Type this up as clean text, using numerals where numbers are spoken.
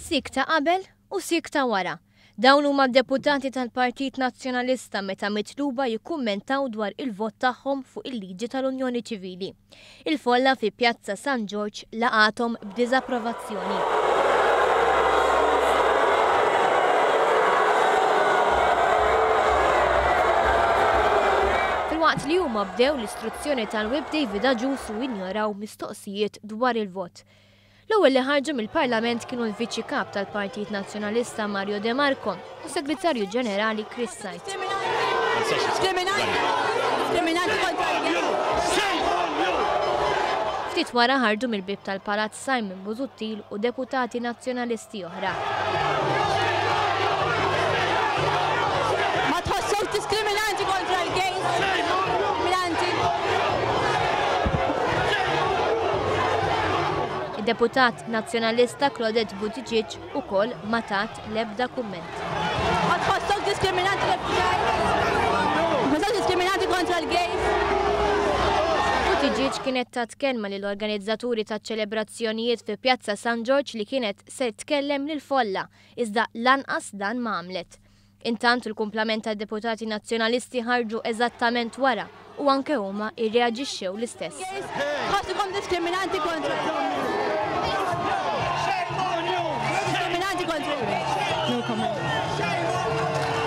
Sik ta' qabel u sik ta' wara. Dawn huma d-deputati tal-Partit Nazzjonalista meta mitluba jikkummentaw dwar il-vot tagħhom fuq il-liġi tal-Unjoni Ċivili. Il-folla fi Pjazza San George laqathom b'diżapprovazzjoni. Filwaqt li huma bdew l-istruzzjoni tal-Whip David Aġus u ignoraw mistoqsijiet dwar il-vot. L-ewwel li ħarġu mill-Parlament kienu l-Viċi Kap tal-Partit Nazzjonalista Mario De Marco u Segretarju Ġenerali Chris Sajt. Ftit wara ħarġu mill-bib tal-Palazz Simon Busuttil u deputati nazzjonalisti oħra. Ma tħossux diskriminanti kontra l-gejs. Deputat nazzjonalista Claudette Buttigieg ukoll ma tat l-ebda kumment. Ma tħossok diskriminanti kontra l-gejs? Buttigieg kienet tat kelma lill organizzaturi ta' ċelebrazzjonijiet fi Pjazza San George li kienet se tkellem lil folla, iżda lanqas dan ma għamlet. Intant il-kumplament tad-deputati nazzjonalisti ħarġu eżattament wara u anke huma irreaġixxew l-istess. Ħossukom diskriminanti kontra l-gejs? No comment.